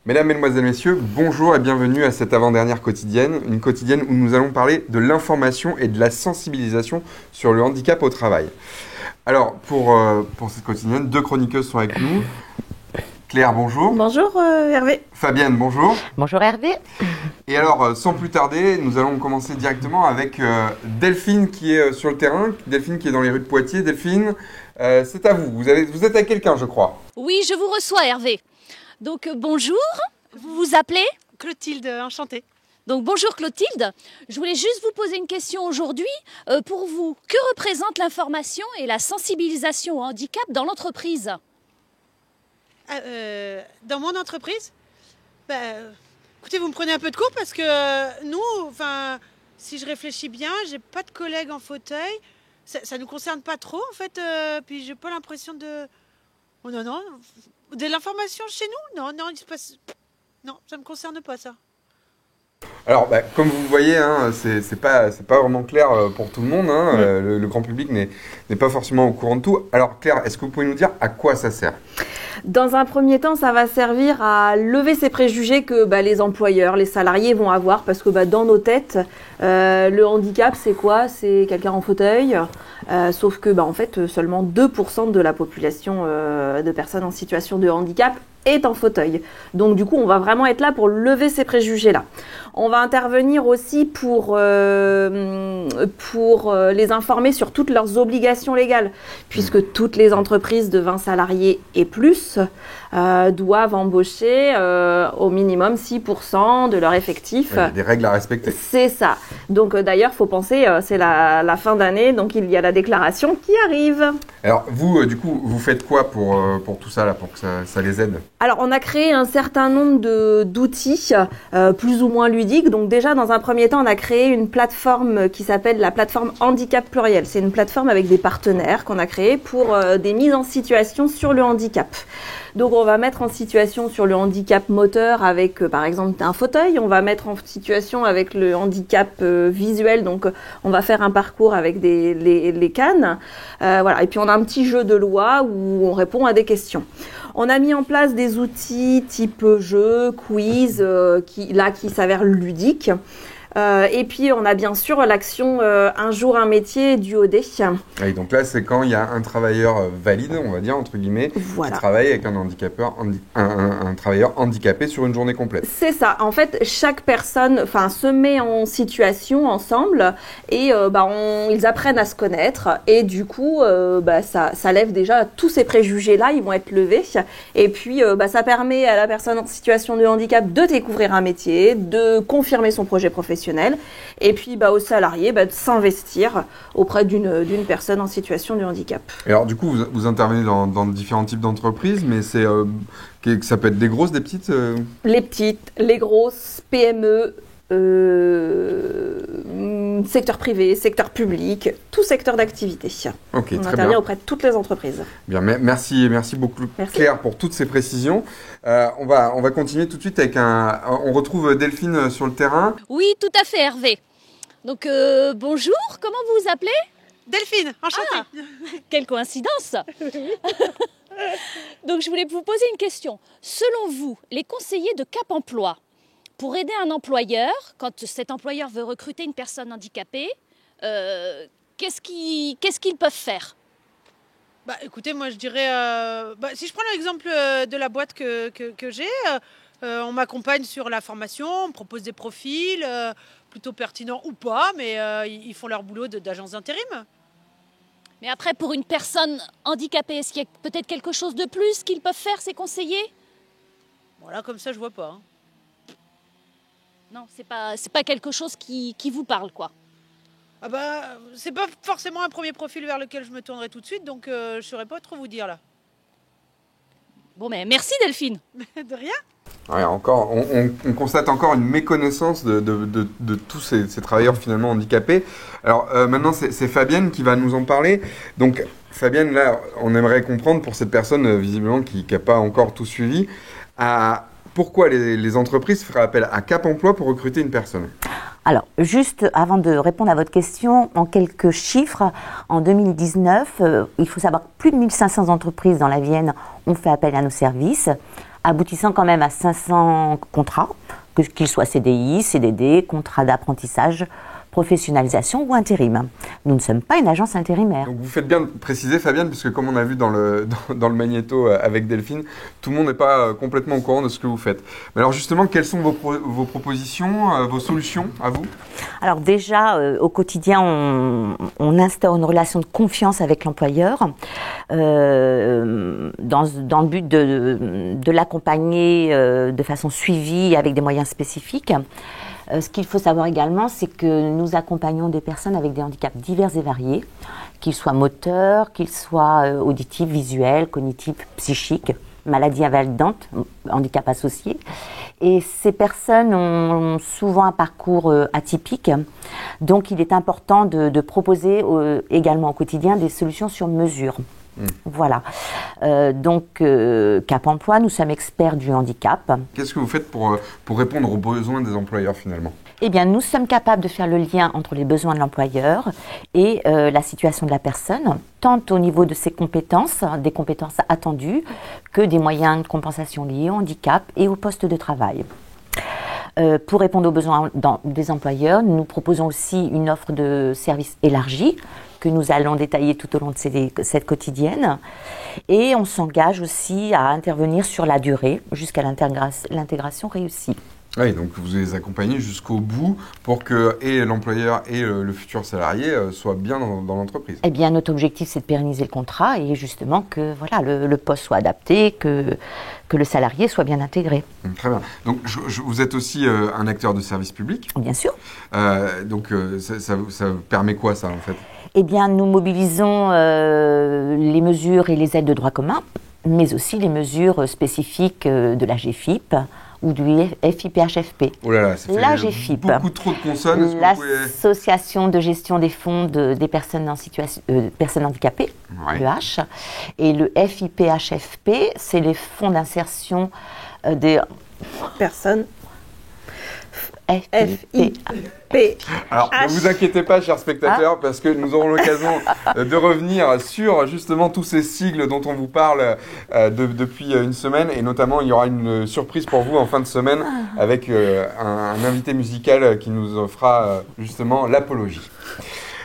Mesdames, Mesdemoiselles, Messieurs, bonjour et bienvenue à cette avant-dernière quotidienne, une quotidienne où nous allons parler de l'information et de la sensibilisation sur le handicap au travail. Alors, pour cette quotidienne, deux chroniqueuses sont avec nous. Claire, bonjour. Bonjour Hervé. Fabienne, bonjour. Bonjour Hervé. Et alors, sans plus tarder, nous allons commencer directement avec Delphine qui est sur le terrain, Delphine qui est dans les rues de Poitiers. Delphine, c'est à vous. Vous êtes avec quelqu'un, je crois. Oui, je vous reçois Hervé. Donc bonjour, vous vous appelez ? Clotilde, enchantée. Donc bonjour Clotilde, je voulais juste vous poser une question aujourd'hui. Pour vous, que représente l'information et la sensibilisation au handicap dans l'entreprise ? Dans mon entreprise, écoutez, vous me prenez un peu de court parce que nous, si je réfléchis bien, j'ai pas de collègues en fauteuil. Ça nous concerne pas trop en fait. Puis j'ai pas l'impression de... Oh non, non. De l'information chez nous ? Non, il se passe... Non, ça me concerne pas ça. Alors, comme vous le voyez, hein, c'est pas vraiment clair pour tout le monde. Hein, le grand public n'est pas forcément au courant de tout. Alors, Claire, est-ce que vous pouvez nous dire à quoi ça sert ? Dans un premier temps, ça va servir à lever ces préjugés que les employeurs, les salariés vont avoir parce que dans nos têtes, le handicap, c'est quoi ? C'est quelqu'un en fauteuil. Sauf que en fait, seulement 2% de la population de personnes en situation de handicap est en fauteuil. Donc du coup, on va vraiment être là pour lever ces préjugés-là. On va intervenir aussi pour les informer sur toutes leurs obligations légales, puisque toutes les entreprises de 20 salariés et plus doivent embaucher au minimum 6% de leur effectif. Ouais, des règles à respecter. C'est ça. Donc d'ailleurs, il faut penser, c'est la fin d'année, donc il y a la déclaration qui arrive. Alors vous, du coup, vous faites quoi pour tout ça, là, pour que ça les aide ? Alors, on a créé un certain nombre d'outils, plus ou moins ludiques. Donc déjà, dans un premier temps, on a créé une plateforme qui s'appelle la plateforme Handicap Pluriel. C'est une plateforme avec des partenaires qu'on a créée pour des mises en situation sur le handicap. Donc, on va mettre en situation sur le handicap moteur avec, par exemple, un fauteuil. On va mettre en situation avec le handicap visuel. Donc, on va faire un parcours avec les cannes. Voilà. Et puis, on a un petit jeu de loi où on répond à des questions. On a mis en place des outils type jeu, quiz, qui s'avèrent ludiques. Et puis, on a bien sûr l'action Un jour, un métier du OD. Oui, donc là, c'est quand il y a un travailleur valide, on va dire, entre guillemets, voilà, qui travaille avec un travailleur handicapé sur une journée complète. C'est ça. En fait, chaque personne se met en situation ensemble et ils apprennent à se connaître. Et du coup, ça lève déjà tous ces préjugés-là, ils vont être levés. Et puis, ça permet à la personne en situation de handicap de découvrir un métier, de confirmer son projet professionnel. Et puis aux salariés de s'investir auprès d'une personne en situation de handicap. Et alors du coup, vous intervenez dans différents types d'entreprises, mais ça peut être des grosses, des petites Les petites, les grosses, PME, secteur privé, secteur public, tout secteur d'activité. Okay, on très intervient bien. auprès de toutes les entreprises. Bien, merci beaucoup Claire pour toutes ces précisions. On va continuer tout de suite avec on retrouve Delphine sur le terrain. Oui, tout à fait Hervé. Donc bonjour, comment vous vous appelez ? Delphine, enchantée. Quelle coïncidence. Donc je voulais vous poser une question. Selon vous, les conseillers de Cap Emploi, pour aider un employeur, quand cet employeur veut recruter une personne handicapée, qu'est-ce qu'ils peuvent faire ? Écoutez, moi je dirais, si je prends l'exemple de la boîte que j'ai, on m'accompagne sur la formation, on me propose des profils, plutôt pertinents ou pas, mais ils font leur boulot d'agence d'intérim. Mais après, pour une personne handicapée, est-ce qu'il y a peut-être quelque chose de plus qu'ils peuvent faire, ces conseillers ? Voilà, comme ça je vois pas. Non, c'est pas quelque chose qui vous parle, quoi. C'est pas forcément un premier profil vers lequel je me tournerai tout de suite, donc je saurais pas trop vous dire là. Bon, mais merci Delphine. De rien. Ouais, encore, on constate encore une méconnaissance de tous ces travailleurs finalement handicapés. Alors maintenant, c'est Fabienne qui va nous en parler. Donc Fabienne, là, on aimerait comprendre pour cette personne visiblement qui n'a pas encore tout suivi, pourquoi les entreprises feraient appel à Cap Emploi pour recruter une personne ? Alors, juste avant de répondre à votre question, en quelques chiffres, en 2019, il faut savoir que plus de 1500 entreprises dans la Vienne ont fait appel à nos services. aboutissant quand même à 500 contrats, qu'ils soient CDI, CDD, contrats d'apprentissage, professionnalisation ou intérim. Nous ne sommes pas une agence intérimaire. Donc vous faites bien de préciser, Fabienne, puisque comme on a vu dans le magnéto avec Delphine, tout le monde n'est pas complètement au courant de ce que vous faites. Mais alors justement, quelles sont vos propositions, vos solutions à vous? Alors déjà, au quotidien, on instaure une relation de confiance avec l'employeur dans le but de l'accompagner de façon suivie avec des moyens spécifiques. Ce qu'il faut savoir également, c'est que nous accompagnons des personnes avec des handicaps divers et variés, qu'ils soient moteurs, qu'ils soient auditifs, visuels, cognitifs, psychiques, maladies invalidantes, handicap associés. Et ces personnes ont souvent un parcours atypique, donc il est important de proposer également au quotidien des solutions sur mesure. Voilà. Cap Emploi, nous sommes experts du handicap. Qu'est-ce que vous faites pour répondre aux besoins des employeurs finalement? Eh bien, nous sommes capables de faire le lien entre les besoins de l'employeur et la situation de la personne, tant au niveau de ses compétences, des compétences attendues, que des moyens de compensation liés au handicap et au poste de travail. Pour répondre aux besoins des employeurs, nous proposons aussi une offre de services élargie que nous allons détailler tout au long de cette quotidienne. Et on s'engage aussi à intervenir sur la durée jusqu'à l'intégration réussie. Oui, donc vous les accompagnez jusqu'au bout pour que et l'employeur et le futur salarié soient bien dans l'entreprise. Eh bien, notre objectif, c'est de pérenniser le contrat et justement que voilà, le poste soit adapté, que le salarié soit bien intégré. Très bien. Donc, vous êtes aussi un acteur de service public. Bien sûr. Ça permet quoi, ça, en fait? Eh bien, nous mobilisons les mesures et les aides de droit commun, mais aussi les mesures spécifiques de la GFIP ou du FIPHFP. Oh là là, ça fait la GFIP, beaucoup trop de consonnes. L'Association de gestion des fonds des personnes personnes handicapées, ouais. le H, et le FIPHFP, c'est les fonds d'insertion des personnes. FIP. Alors, ne vous inquiétez pas, chers spectateurs, parce que nous aurons l'occasion de revenir sur justement tous ces sigles dont on vous parle depuis une semaine. Et notamment, il y aura une surprise pour vous en fin de semaine avec un invité musical qui nous fera justement l'apologie.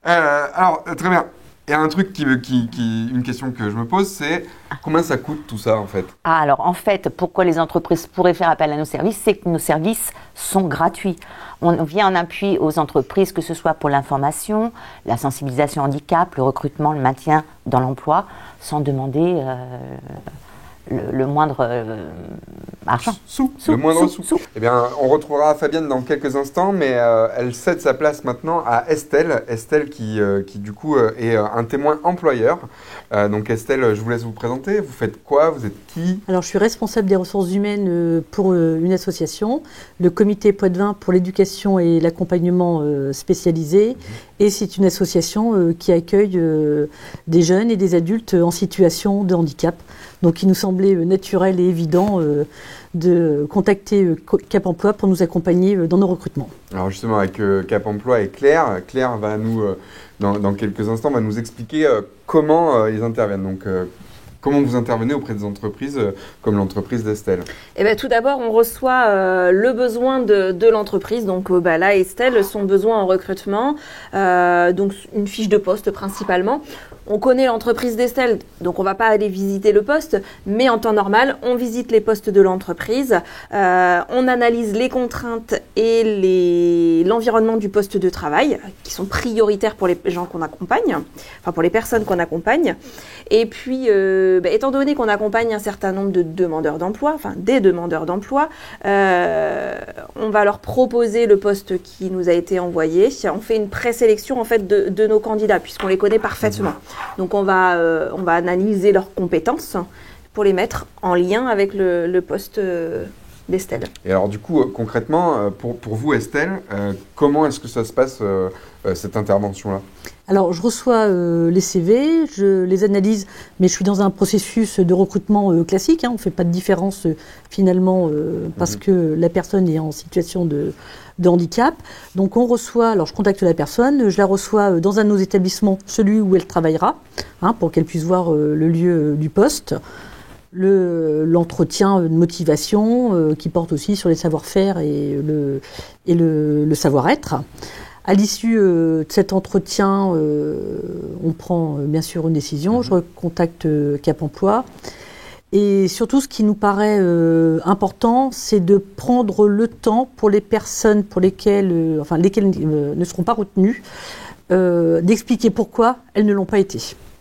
Alors, très bien. Il y a un truc une question que je me pose, c'est combien ça coûte tout ça en fait? Alors en fait, pourquoi les entreprises pourraient faire appel à nos services, c'est que nos services sont gratuits. On vient en appui aux entreprises, que ce soit pour l'information, la sensibilisation handicap, le recrutement, le maintien dans l'emploi, sans demander le moindre argent. Le moindre sou. Eh bien, on retrouvera Fabienne dans quelques instants, mais elle cède sa place maintenant à Estelle. Estelle qui du coup est un témoin employeur. Donc Estelle, je vous laisse vous présenter. Vous faites quoi? Vous êtes qui? Alors, je suis responsable des ressources humaines pour une association, le comité Poitvin pour l'éducation et l'accompagnement spécialisé. Et c'est une association qui accueille des jeunes et des adultes en situation de handicap. Donc, il nous semblait naturel et évident de contacter Cap Emploi pour nous accompagner dans nos recrutements. Alors justement, avec Cap Emploi et Claire va nous, dans quelques instants, va nous expliquer comment ils interviennent. Donc, comment vous intervenez auprès des entreprises comme l'entreprise d'Estelle? Eh bien, tout d'abord, on reçoit le besoin de l'entreprise. Donc là, Estelle, son besoin en recrutement, donc une fiche de poste principalement. On connaît l'entreprise d'Estelle, donc on ne va pas aller visiter le poste, mais en temps normal, on visite les postes de l'entreprise, on analyse les contraintes et l'environnement du poste de travail, qui sont prioritaires pour les gens qu'on accompagne, enfin pour les personnes qu'on accompagne. Et puis, étant donné qu'on accompagne un certain nombre de demandeurs d'emploi, enfin des demandeurs d'emploi, on va leur proposer le poste qui nous a été envoyé. On fait une présélection en fait de nos candidats, puisqu'on les connaît parfaitement. Donc on va analyser leurs compétences pour les mettre en lien avec le poste d'Estelle. Et alors du coup, concrètement, pour vous Estelle, comment est-ce que ça se passe cette intervention-là? Alors je reçois les CV, je les analyse, mais je suis dans un processus de recrutement classique. On ne fait pas de différence finalement parce que la personne est en situation de handicap. Donc on reçoit, alors je contacte la personne, je la reçois dans un de nos établissements, celui où elle travaillera, pour qu'elle puisse voir le lieu du poste. l'entretien de motivation qui porte aussi sur les savoir-faire et le savoir-être. À l'issue de cet entretien, on prend bien sûr une décision. Je recontacte Cap Emploi. Et surtout, ce qui nous paraît important, c'est de prendre le temps pour les personnes pour lesquelles ne seront pas retenues, d'expliquer pourquoi elles ne l'ont pas été.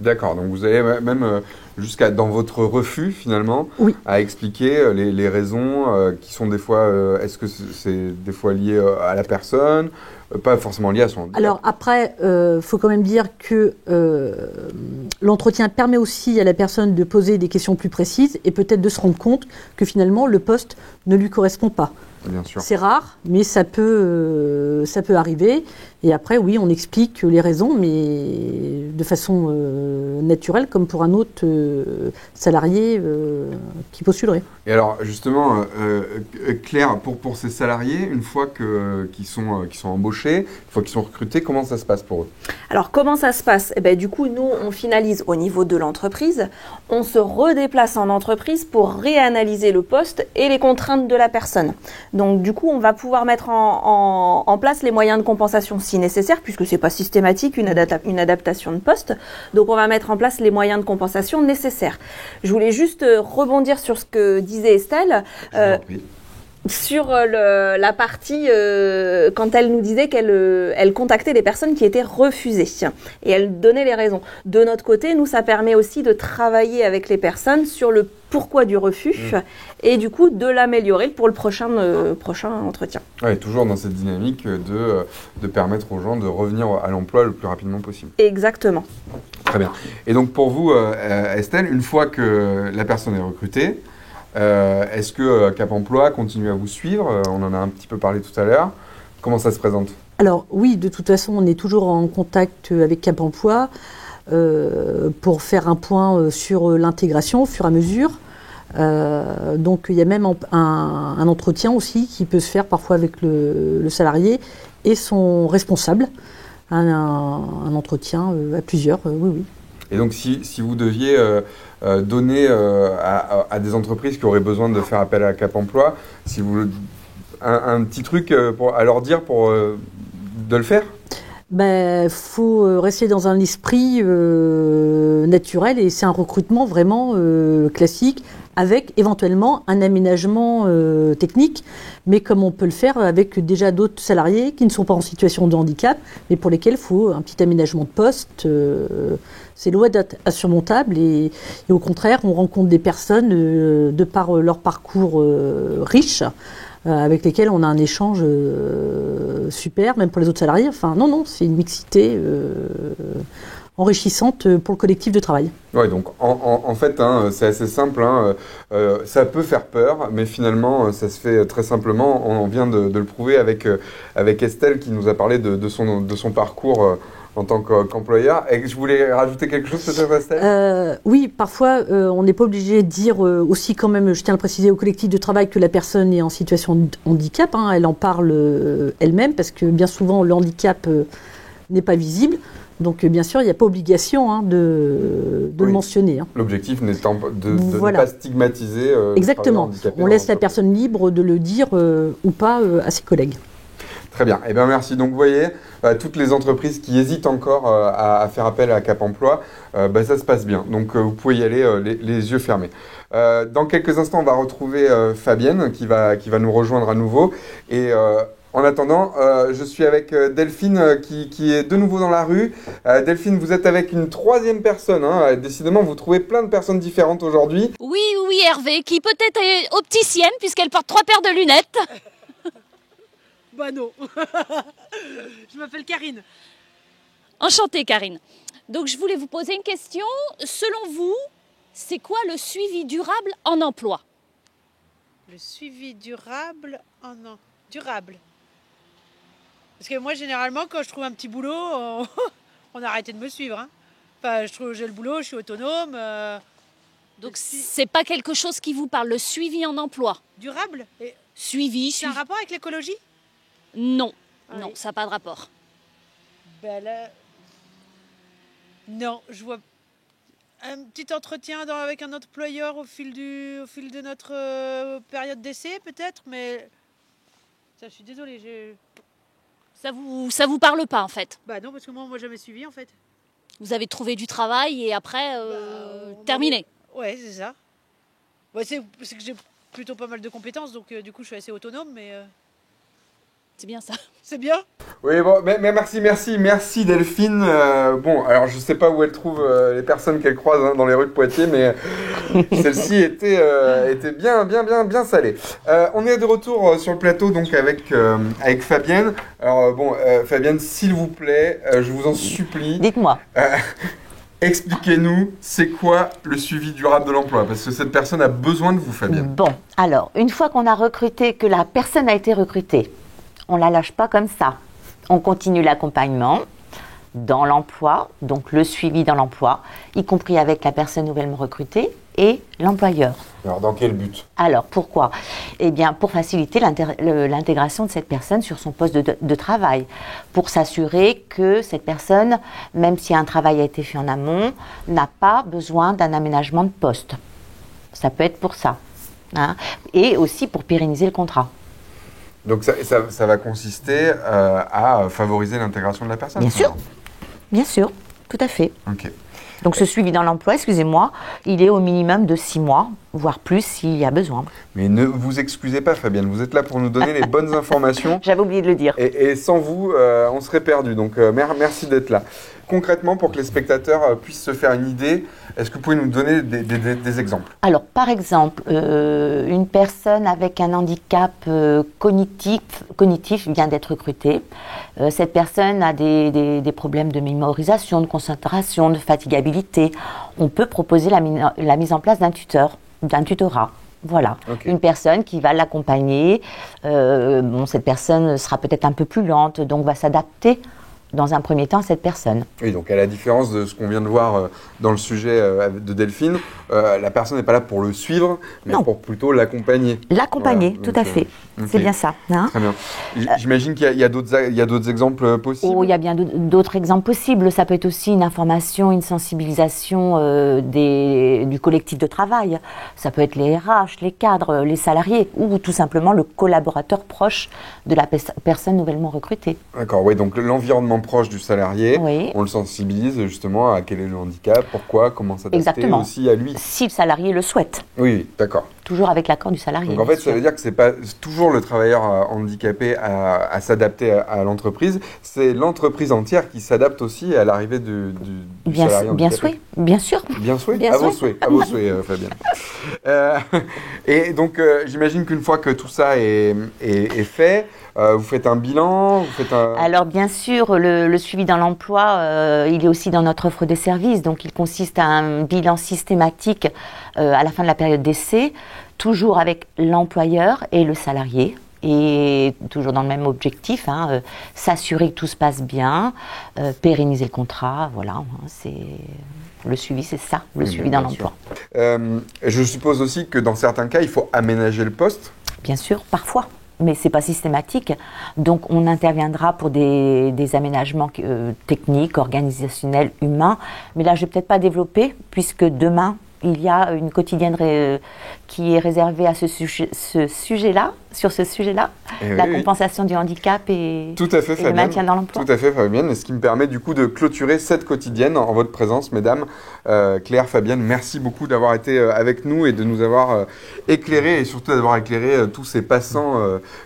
D'accord, donc vous avez même jusqu'à dans votre refus finalement Oui. à expliquer les raisons qui sont des fois, est-ce que c'est des fois lié à la personne, pas forcément lié à son handicap. Alors après, faut quand même dire que l'entretien permet aussi à la personne de poser des questions plus précises et peut-être de se rendre compte que finalement le poste ne lui correspond pas. Bien sûr. C'est rare, mais ça peut arriver. Et après, oui, on explique les raisons, mais de façon naturelle, comme pour un autre salarié qui postulerait. Et alors, justement, Claire, pour ces salariés, une fois qu'ils sont embauchés, une fois qu'ils sont recrutés, comment ça se passe pour eux? Alors, comment ça se passe? Eh bien, du coup, nous, on finalise au niveau de l'entreprise. On se redéplace en entreprise pour réanalyser le poste et les contraintes de la personne. Donc, du coup, on va pouvoir mettre en place les moyens de compensation si nécessaire, puisque c'est pas systématique une adaptation de poste. Donc, on va mettre en place les moyens de compensation nécessaires. Je voulais juste rebondir sur ce que disait Estelle. Sur la partie quand elle nous disait qu'elle contactait les personnes qui étaient refusées et elle donnait les raisons. De notre côté, nous, ça permet aussi de travailler avec les personnes sur le pourquoi du refus et du coup de l'améliorer pour le prochain entretien. Oui, toujours dans cette dynamique de permettre aux gens de revenir à l'emploi le plus rapidement possible. Exactement. Très bien. Et donc pour vous, Estelle, une fois que la personne est recrutée, est-ce que Cap Emploi continue à vous suivre? On en a un petit peu parlé tout à l'heure. Comment ça se présente? Alors oui, de toute façon, on est toujours en contact avec Cap Emploi pour faire un point sur l'intégration au fur et à mesure. Donc il y a même un entretien aussi qui peut se faire parfois avec le salarié et son responsable. Un entretien à plusieurs, oui, oui. Et donc si vous deviez donner à des entreprises qui auraient besoin de faire appel à Cap Emploi, si vous un petit truc à leur dire pour de le faire? Faut rester dans un esprit naturel et c'est un recrutement vraiment classique avec éventuellement un aménagement technique, mais comme on peut le faire avec déjà d'autres salariés qui ne sont pas en situation de handicap, mais pour lesquels il faut un petit aménagement de poste. C'est loin d'être insurmontable et au contraire, on rencontre des personnes de par leur parcours riche, avec lesquels on a un échange super, même pour les autres salariés. Enfin, non, c'est une mixité enrichissante pour le collectif de travail. Oui, donc en fait, c'est assez simple. Ça peut faire peur, mais finalement, ça se fait très simplement. On vient de le prouver avec Estelle qui nous a parlé de son parcours en tant qu'employeur. Et je voulais rajouter quelque chose peut-être, Estelle? Oui, parfois, on n'est pas obligé de dire aussi quand même, je tiens à le préciser au collectif de travail, que la personne est en situation de handicap. Elle en parle elle-même, parce que bien souvent, le handicap n'est pas visible. Donc, bien sûr, il n'y a pas obligation de le mentionner. L'objectif n'étant de ne pas stigmatiser. Exactement. On laisse la personne libre de le dire ou pas à ses collègues. Très bien. Eh bien, merci. Donc, vous voyez, toutes les entreprises qui hésitent encore à faire appel à Cap Emploi, ça se passe bien. Donc, vous pouvez y aller les yeux fermés. Dans quelques instants, on va retrouver Fabienne qui va nous rejoindre à nouveau. Et en attendant, je suis avec Delphine qui est de nouveau dans la rue. Delphine, vous êtes avec une troisième personne. Décidément, vous trouvez plein de personnes différentes aujourd'hui. Oui, Hervé, qui peut-être est opticienne puisqu'elle porte 3 paires de lunettes. Bah non. Je m'appelle Karine. Enchantée, Karine. Donc, je voulais vous poser une question. Selon vous, c'est quoi le suivi durable en emploi? Le suivi durable durable. Parce que moi, généralement, quand je trouve un petit boulot, on a arrêté de me suivre. Enfin, je trouve j'ai le boulot, je suis autonome. Donc, c'est pas quelque chose qui vous parle, le suivi en emploi? Durable? Suivi. C'est un rapport avec l'écologie? Non, oui. Non, ça n'a pas de rapport. Ben là... Non, je vois... Un petit entretien avec un employeur au fil de notre période d'essai, peut-être, mais ça, je suis désolée. Ça vous parle pas en fait. Bah non, parce que moi jamais suivi en fait. Vous avez trouvé du travail et après On terminé. Ouais, c'est ça. Ouais, c'est que j'ai plutôt pas mal de compétences, donc du coup je suis assez autonome, mais C'est bien ça. c'est bien. Oui, bon, mais merci Delphine. Bon, alors je sais pas où elle trouve les personnes qu'elle croise dans les rues de Poitiers, mais celle-ci était bien salée. On est de retour sur le plateau donc avec Fabienne. Alors bon, Fabienne, s'il vous plaît, je vous en supplie. Dites-moi. Expliquez-nous, c'est quoi le suivi durable de l'emploi? Parce que cette personne a besoin de vous, Fabienne. Bon, alors, une fois qu'on a recruté, que la personne a été recrutée, on ne la lâche pas comme ça. On continue l'accompagnement dans l'emploi, donc le suivi dans l'emploi, y compris avec la personne nouvellement recrutée et l'employeur. Alors, dans quel but? Alors, pourquoi? Eh bien, pour faciliter l'intégration de cette personne sur son poste de travail, pour s'assurer que cette personne, même si un travail a été fait en amont, n'a pas besoin d'un aménagement de poste. Ça peut être pour ça. Hein, et aussi pour pérenniser le contrat. Donc, ça va consister à favoriser l'intégration de la personne? Bien sûr, tout à fait. Ok. Donc ce suivi dans l'emploi, excusez-moi, il est au minimum de 6 mois, voire plus s'il y a besoin. Mais ne vous excusez pas, Fabienne, vous êtes là pour nous donner les bonnes informations. J'avais oublié de le dire. Et sans vous, on serait perdu. Donc merci d'être là. Concrètement, pour que les spectateurs puissent se faire une idée, est-ce que vous pouvez nous donner des exemples? Alors, par exemple, une personne avec un handicap cognitif vient d'être recrutée. Cette personne a des problèmes de mémorisation, de concentration, de fatigabilité. On peut proposer la mise en place d'un tutorat. Voilà, okay. Une personne qui va l'accompagner. Cette personne sera peut-être un peu plus lente, donc va s'adapter dans un premier temps à cette personne. Oui, donc à la différence de ce qu'on vient de voir dans le sujet de Delphine, la personne n'est pas là pour le suivre, mais pour plutôt l'accompagner. L'accompagner, voilà, tout à fait. Okay. C'est bien ça. Hein, très bien. J'imagine qu'il y a d'autres exemples possibles. Oh, il y a bien d'autres exemples possibles. Ça peut être aussi une information, une sensibilisation du collectif de travail. Ça peut être les RH, les cadres, les salariés, ou tout simplement le collaborateur proche de la personne nouvellement recrutée. D'accord, oui, donc l'environnement proche du salarié, oui. On le sensibilise justement à quel est le handicap, pourquoi, comment s'adapter aussi à lui. Si le salarié le souhaite. Oui, d'accord. Toujours avec l'accord du salarié. Donc en fait, ça veut dire que c'est pas toujours le travailleur handicapé à s'adapter à l'entreprise, c'est l'entreprise entière qui s'adapte aussi à l'arrivée du salarié handicapé. Bien sûr. À vos souhaits, Fabienne. Et donc, j'imagine qu'une fois que tout ça est fait, vous faites un bilan, Alors bien sûr, le suivi dans l'emploi, il est aussi dans notre offre de services. Donc il consiste à un bilan systématique à la fin de la période d'essai, toujours avec l'employeur et le salarié. Et toujours dans le même objectif, s'assurer que tout se passe bien, pérenniser le contrat, voilà. Le suivi, c'est ça, suivi dans l'emploi. Je suppose aussi que dans certains cas, il faut aménager le poste. Bien sûr, parfois. Mais ce n'est pas systématique. Donc, on interviendra pour des aménagements techniques, organisationnels, humains. Mais là, je ne vais peut-être pas développer, puisque demain, il y a une quotidienne qui est réservée à ce sujet-là, la compensation du handicap et le maintien dans l'emploi. Tout à fait, Fabienne. Ce qui me permet du coup de clôturer cette quotidienne en votre présence, mesdames. Claire, Fabienne, merci beaucoup d'avoir été avec nous et de nous avoir éclairé et surtout d'avoir éclairé tous ces passants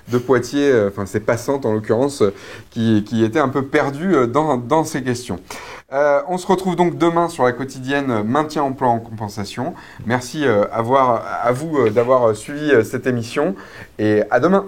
de Poitiers, enfin ces passantes en l'occurrence, qui étaient un peu perdus dans ces questions. On se retrouve donc demain sur la quotidienne Maintien emploi en compensation. Merci à vous d'avoir suivi cette émission et à demain.